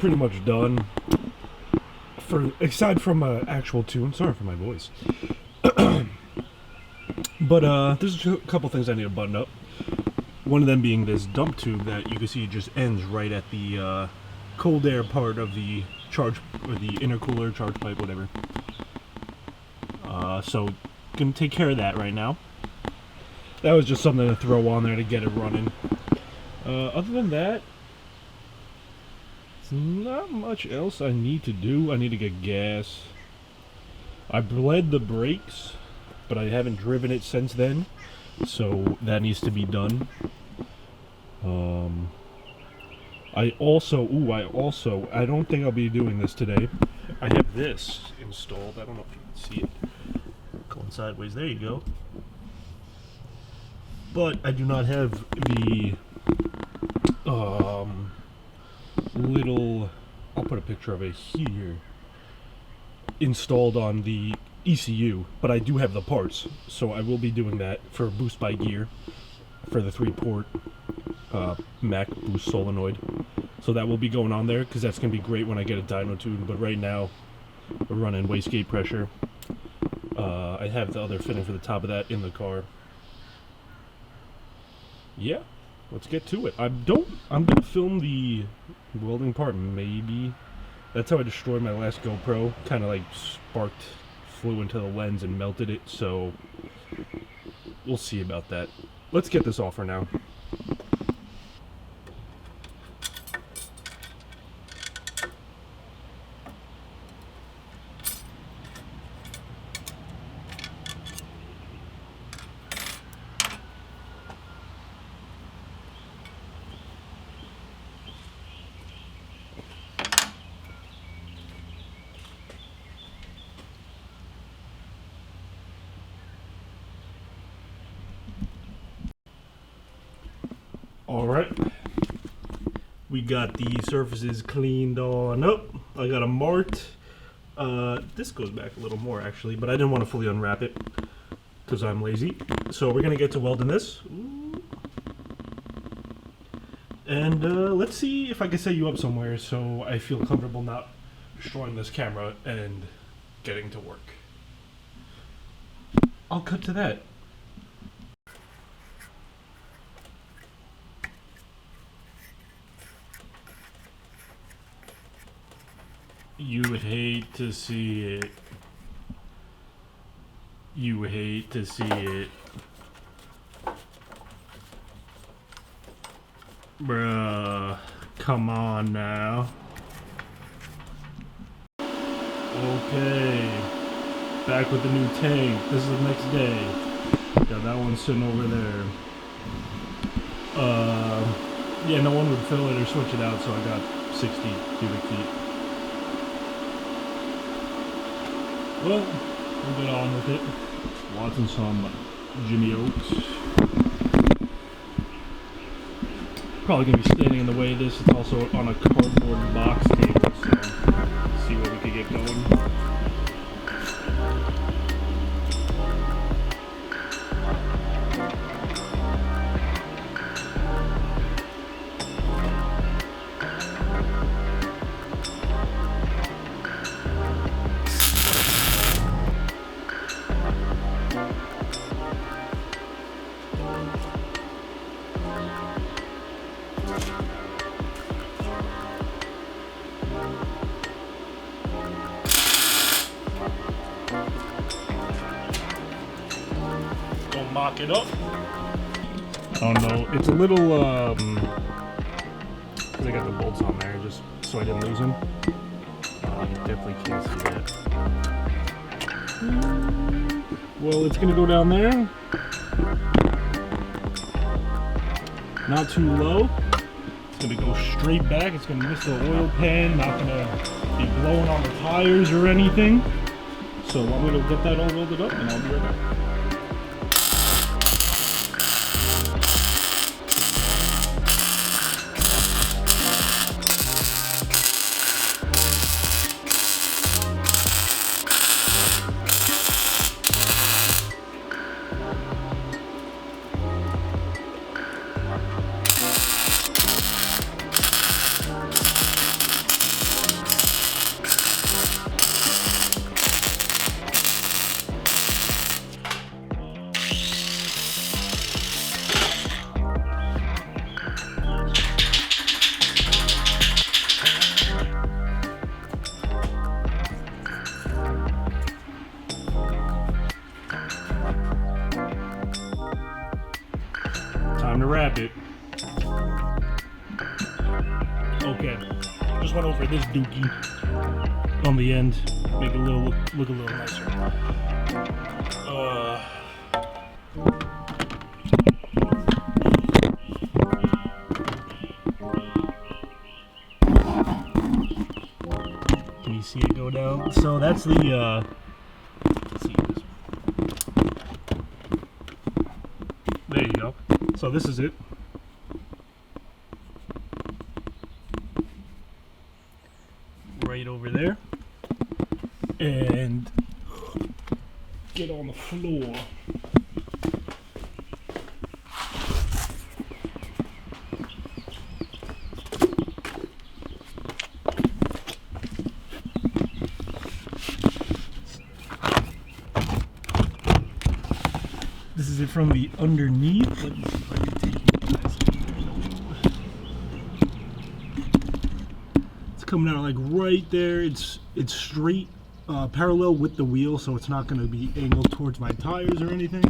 pretty much done. Aside from actual tune. Sorry for my voice. But there's a couple things I need to button up. One of them being this dump tube that you can see just ends right at the cold air part of the charge, or the intercooler, charge pipe, whatever. So gonna take care of that right now. That was just something to throw on there to get it running. Other than that, there's not much else I need to do. I need to get gas. I bled the brakes, but I haven't driven it since then, so that needs to be done. I don't think I'll be doing this today. I have this installed. I don't know if you can see it. Going sideways. There you go. But I do not have the little, I'll put a picture of it here, installed on the ECU, but I do have the parts, so I will be doing that for Boost by Gear for the 3-port Mac boost solenoid. So that will be going on there, because that's going to be great when I get a dyno tune. But right now we're running wastegate pressure. I have the other fitting for the top of that in the car. Yeah, let's get to it. I'm gonna film the welding part, maybe. That's how I destroyed my last GoPro. Kind of like flew into the lens and melted it, so we'll see about that. Let's get this off for now. Alright, we got the surfaces cleaned on up. I got a mart. This goes back a little more actually, but I didn't want to fully unwrap it because I'm lazy. So we're going to get to welding this. And let's see if I can set you up somewhere so I feel comfortable not destroying this camera and getting to work. I'll cut to that. You hate to see it. You hate to see it. Bruh, come on now. Okay, back with the new tank. This is the next day. Got that one sitting over there. Yeah, no one would fill it or switch it out, so I got 60 cubic feet. Well, we'll get on with it. Watching some Jimmy Oaks. Probably gonna be standing in the way of this. It's also on a cardboard box table, so let's see what we can get going. Mock it up. I don't know. It's a little because I got the bolts on there just so I didn't lose them. You definitely can't see that. Well, it's gonna go down there. Not too low. It's gonna go straight back. It's gonna miss the oil pan. Not gonna be blowing on the tires or anything. So I'm gonna get that all welded up, and I'll be right back. to wrap it. Okay, just went over this dookie on the end, make it look a little nicer. Can you see it go down? So that's the let's see this. There you go. So this is it. Right over there. And get on the floor. This is it from the underneath. Let me see if I can take you guys. It's coming out like right there. It's straight, parallel with the wheel, so it's not going to be angled towards my tires or anything.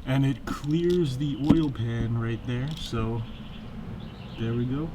And it clears the oil pan right there. So there we go.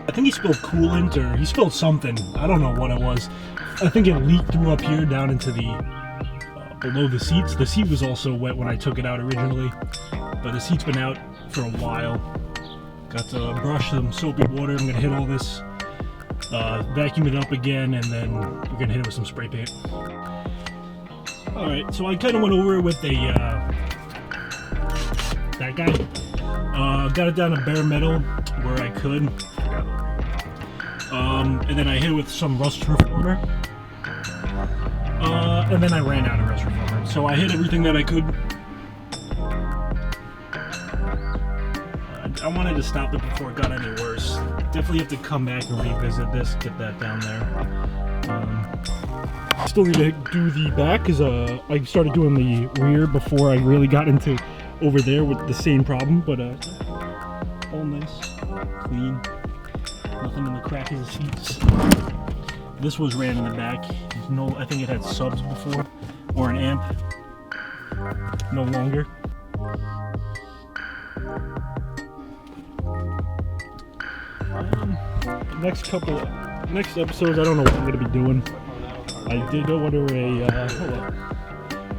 I think he spilled coolant, or he spilled something. I don't know what it was. I think it leaked through up here down into the below the seats. The seat was also wet when I took it out originally, but the seat's been out for a while. Got to brush some soapy water. I'm gonna hit all this, vacuum it up again, and then we're gonna hit it with some spray paint. All right, so I kind of went over it with that guy. Got it down to bare metal where I could. And then I hit it with some rust reformer. And then I ran out of rust reformer. So I hit everything that I could. I wanted to stop it before it got any worse. Definitely have to come back and revisit this, get that down there. Still need to do the back, because I started doing the rear before I really got into over there with the same problem, but all nice, clean. Nothing in the crack of the seats. This was ran in the back. No, I think it had subs before, or an amp. No longer. Next episodes, I don't know what I'm gonna be doing. I did order a. Hold up.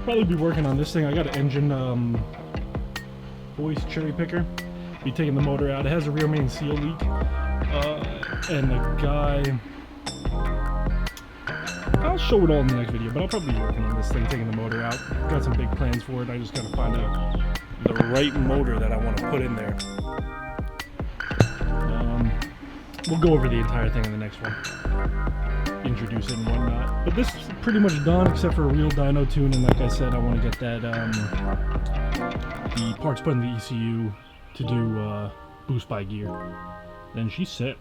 Probably be working on this thing. I got an engine voice cherry picker. Be taking the motor out. It has a rear main seal leak. And the guy, I'll show it all in the next video, but I'll probably be working on this thing, taking the motor out. Got some big plans for it. I just gotta find the right motor that I want to put in there. We'll go over the entire thing in the next one, introduce it and whatnot. But this is pretty much done, except for a real dyno tune, and like I said, I want to get that the parts put in the ECU to do boost by gear. Then she's set.